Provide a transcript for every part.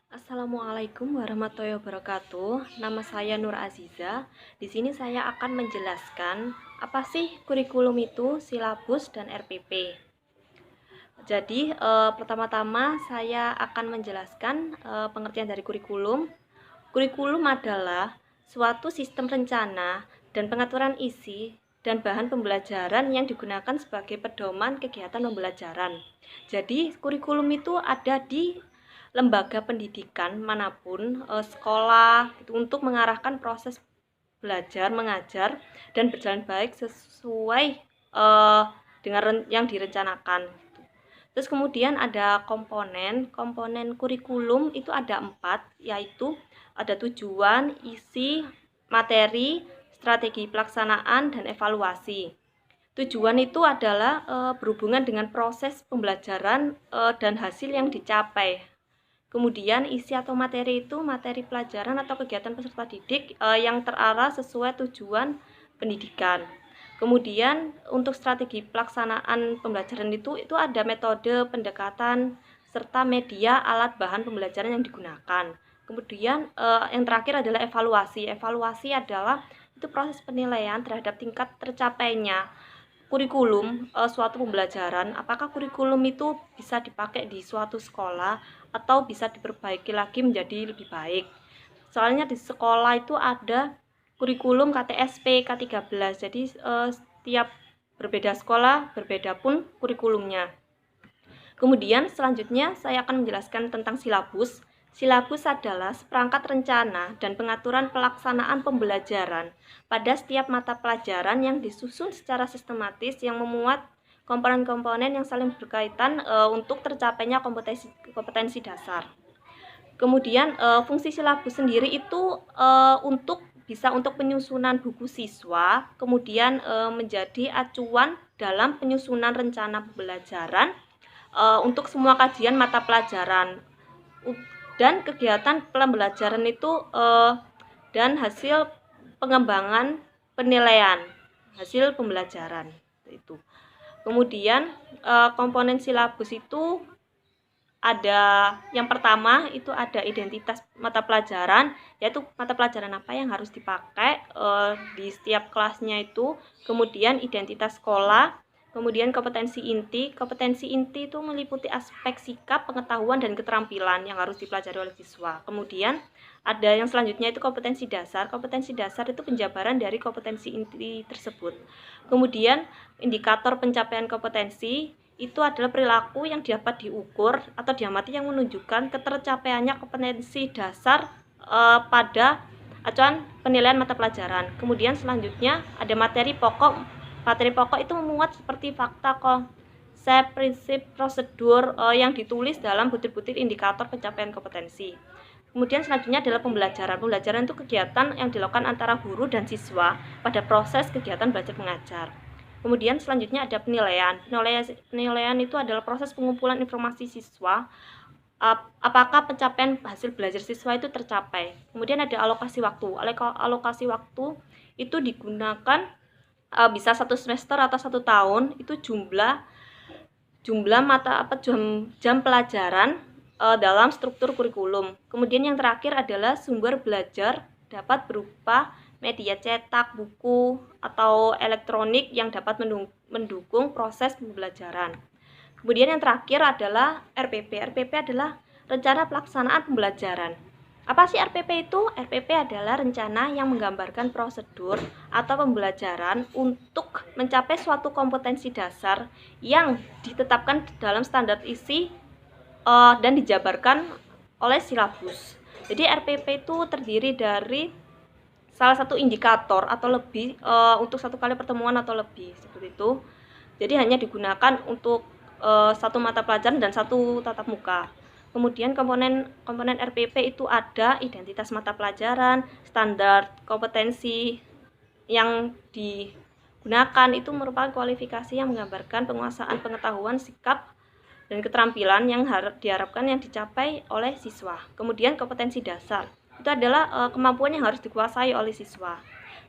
Assalamualaikum warahmatullahi wabarakatuh. Nama saya Nur Aziza. Di sini saya akan menjelaskan apa sih kurikulum itu, silabus, dan RPP. Jadi, pertama-tama saya akan menjelaskan pengertian dari kurikulum. Kurikulum adalah suatu sistem rencana dan pengaturan isi dan bahan pembelajaran yang digunakan sebagai pedoman kegiatan pembelajaran. Jadi, kurikulum itu ada di lembaga pendidikan manapun, sekolah, itu untuk mengarahkan proses belajar, mengajar, dan berjalan baik sesuai dengan yang direncanakan. Terus kemudian ada komponen kurikulum itu ada 4, yaitu ada tujuan, isi, materi, strategi pelaksanaan, dan evaluasi. Tujuan itu adalah berhubungan dengan proses pembelajaran dan hasil yang dicapai. Kemudian isi atau materi itu materi pelajaran atau kegiatan peserta didik yang terarah sesuai tujuan pendidikan. Kemudian untuk strategi pelaksanaan pembelajaran itu ada metode pendekatan serta media alat bahan pembelajaran yang digunakan. Kemudian yang terakhir adalah evaluasi. Evaluasi adalah itu proses penilaian terhadap tingkat tercapainya kurikulum suatu pembelajaran. Apakah kurikulum itu bisa dipakai di suatu sekolah atau bisa diperbaiki lagi menjadi lebih baik. Soalnya di sekolah itu ada kurikulum KTSP K13. Jadi setiap berbeda sekolah berbeda pun kurikulumnya. Kemudian selanjutnya saya akan menjelaskan tentang silabus. Silabus adalah seperangkat rencana dan pengaturan pelaksanaan pembelajaran pada setiap mata pelajaran yang disusun secara sistematis yang memuat komponen-komponen yang saling berkaitan untuk tercapainya kompetensi dasar. Kemudian fungsi silabus sendiri itu untuk penyusunan buku siswa, kemudian menjadi acuan dalam penyusunan rencana pembelajaran untuk semua kajian mata pelajaran dan kegiatan pembelajaran itu dan hasil pengembangan penilaian hasil pembelajaran itu. Kemudian komponen silabus itu ada yang pertama itu ada identitas mata pelajaran, yaitu mata pelajaran apa yang harus dipakai di setiap kelasnya itu. Kemudian identitas sekolah, kemudian kompetensi inti. Kompetensi inti itu meliputi aspek sikap, pengetahuan, dan keterampilan yang harus dipelajari oleh siswa. Kemudian ada yang selanjutnya itu kompetensi dasar. Kompetensi dasar itu penjabaran dari kompetensi inti tersebut. Kemudian indikator pencapaian kompetensi itu adalah perilaku yang dapat diukur atau diamati yang menunjukkan ketercapaiannya kompetensi dasar pada acuan penilaian mata pelajaran. Kemudian selanjutnya ada materi pokok. Materi pokok itu memuat seperti fakta, konsep, prinsip, prosedur yang ditulis dalam butir-butir indikator pencapaian kompetensi. Kemudian selanjutnya adalah pembelajaran. Pembelajaran itu kegiatan yang dilakukan antara guru dan siswa pada proses kegiatan belajar mengajar. Kemudian selanjutnya ada penilaian. Penilaian itu adalah proses pengumpulan informasi siswa, apakah pencapaian hasil belajar siswa itu tercapai. Kemudian ada alokasi waktu. Alokasi waktu itu digunakan bisa 1 semester atau 1 tahun. Itu jumlah jam pelajaran dalam struktur kurikulum. Kemudian yang terakhir adalah sumber belajar dapat berupa media cetak, buku, atau elektronik yang dapat mendukung proses pembelajaran. Kemudian yang terakhir adalah RPP. RPP adalah rencana pelaksanaan pembelajaran. Apa sih RPP itu? RPP adalah rencana yang menggambarkan prosedur atau pembelajaran untuk mencapai suatu kompetensi dasar yang ditetapkan dalam standar isi dan dijabarkan oleh silabus. Jadi RPP itu terdiri dari salah satu indikator atau lebih untuk satu kali pertemuan atau lebih seperti itu. Jadi hanya digunakan untuk satu mata pelajaran dan satu tatap muka. Kemudian komponen RPP itu ada identitas mata pelajaran, standar kompetensi yang digunakan itu merupakan kualifikasi yang menggambarkan penguasaan pengetahuan, sikap, dan keterampilan yang diharapkan yang dicapai oleh siswa. Kemudian kompetensi dasar itu adalah kemampuan yang harus dikuasai oleh siswa.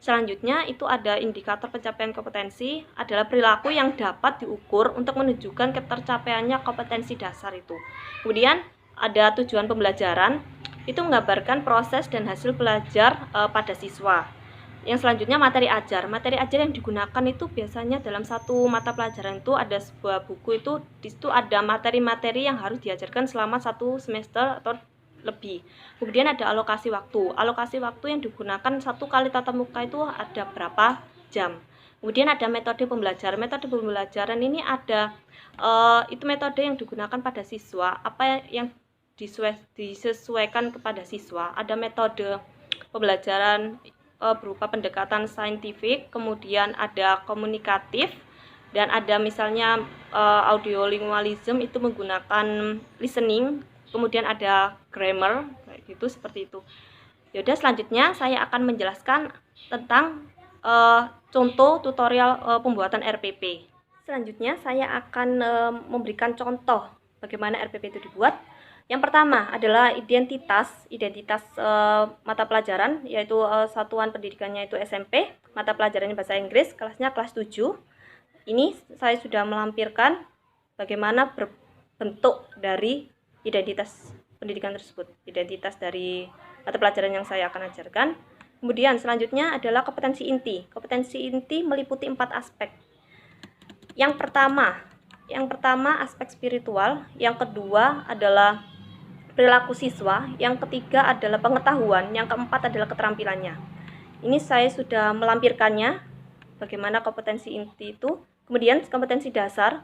Selanjutnya itu ada indikator pencapaian kompetensi, adalah perilaku yang dapat diukur untuk menunjukkan ketercapaiannya kompetensi dasar itu. Kemudian ada tujuan pembelajaran. itu menggambarkan proses dan hasil belajar pada siswa. Yang selanjutnya materi ajar. Materi ajar yang digunakan itu biasanya dalam satu mata pelajaran itu ada sebuah buku itu, di situ ada materi-materi yang harus diajarkan selama satu semester atau lebih. Kemudian ada alokasi waktu. Alokasi waktu yang digunakan satu kali tatap muka itu ada berapa jam. Kemudian ada metode pembelajaran. Metode pembelajaran ini ada itu metode yang digunakan pada siswa, apa yang disesuaikan kepada siswa. Ada metode pembelajaran berupa pendekatan saintifik, kemudian ada komunikatif, dan ada misalnya audiolingualism itu menggunakan listening, kemudian ada grammar kayak gitu, seperti itu. Yaudah, selanjutnya saya akan menjelaskan tentang contoh tutorial pembuatan RPP. Selanjutnya saya akan memberikan contoh bagaimana RPP itu dibuat. Yang pertama adalah identitas mata pelajaran, yaitu satuan pendidikannya itu SMP, mata pelajarannya bahasa Inggris, kelasnya kelas 7. Ini saya sudah melampirkan bagaimana bentuk dari identitas pendidikan tersebut, identitas dari mata pelajaran yang saya akan ajarkan. Kemudian selanjutnya adalah kompetensi inti. Kompetensi inti meliputi 4 aspek. Yang pertama aspek spiritual, yang kedua adalah perilaku siswa, yang ketiga adalah pengetahuan, yang keempat adalah keterampilannya. Ini saya sudah melampirkannya bagaimana kompetensi inti itu. Kemudian kompetensi dasar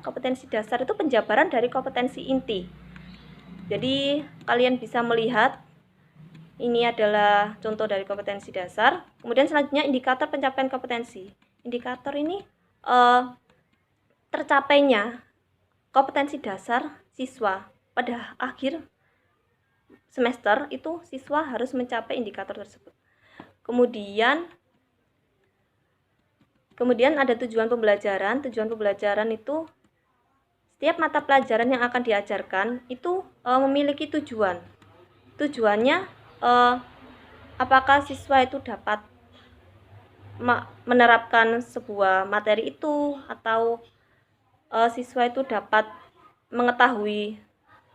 itu penjabaran dari kompetensi inti. Jadi kalian bisa melihat ini adalah contoh dari kompetensi dasar. Kemudian selanjutnya indikator pencapaian kompetensi. Indikator ini tercapainya kompetensi dasar siswa pada akhir semester itu siswa harus mencapai indikator tersebut. Kemudian ada tujuan pembelajaran. Tujuan pembelajaran itu setiap mata pelajaran yang akan diajarkan itu memiliki tujuan. Tujuannya apakah siswa itu dapat menerapkan sebuah materi itu, atau siswa itu dapat mengetahui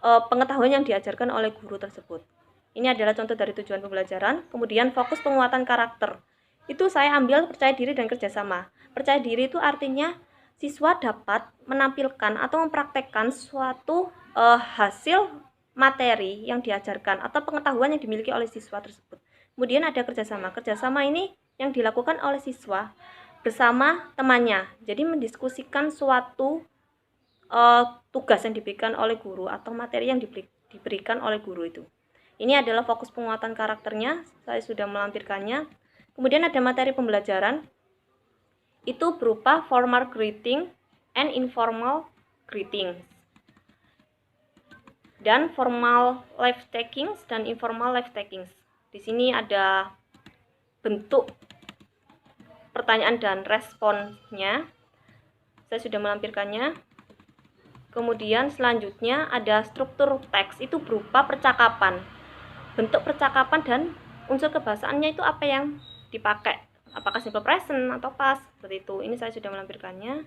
pengetahuan yang diajarkan oleh guru tersebut. Ini adalah contoh dari tujuan pembelajaran. Kemudian fokus penguatan karakter. Itu saya ambil percaya diri dan kerjasama. Percaya diri itu artinya siswa dapat menampilkan atau mempraktekkan suatu hasil materi yang diajarkan atau pengetahuan yang dimiliki oleh siswa tersebut. Kemudian ada kerjasama. Kerjasama ini yang dilakukan oleh siswa bersama temannya. Jadi mendiskusikan suatu tugas yang diberikan oleh guru atau materi yang diberikan oleh guru itu. Ini adalah fokus penguatan karakternya, saya sudah melampirkannya. Kemudian ada materi pembelajaran, itu berupa formal greeting and informal greeting, dan formal life takings dan informal life takings. Di sini ada bentuk pertanyaan dan responsnya, saya sudah melampirkannya. Kemudian selanjutnya ada struktur teks, itu berupa percakapan. Bentuk percakapan dan unsur kebahasaannya itu apa yang dipakai, apakah simple present atau past, seperti itu. Ini saya sudah melampirkannya.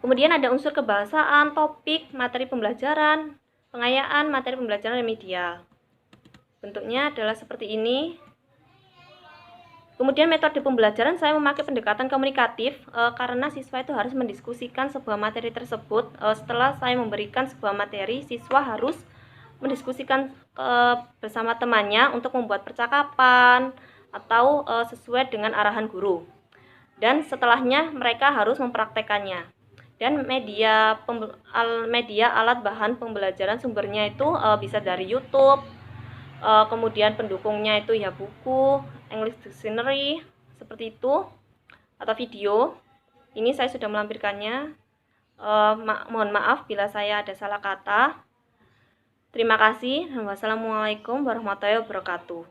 Kemudian ada unsur kebahasaan, topik, materi pembelajaran, pengayaan, materi pembelajaran remedial. Bentuknya adalah seperti ini. Kemudian metode pembelajaran saya memakai pendekatan komunikatif karena siswa itu harus mendiskusikan sebuah materi tersebut. Setelah saya memberikan sebuah materi, siswa harus mendiskusikan bersama temannya untuk membuat percakapan atau sesuai dengan arahan guru. Dan setelahnya mereka harus mempraktekannya. Dan media alat bahan pembelajaran sumbernya itu bisa dari YouTube. Kemudian pendukungnya itu ya buku, English Dictionary, seperti itu, atau video. Ini saya sudah melampirkannya. Mohon maaf bila saya ada salah kata. Terima kasih. Wassalamualaikum warahmatullahi wabarakatuh.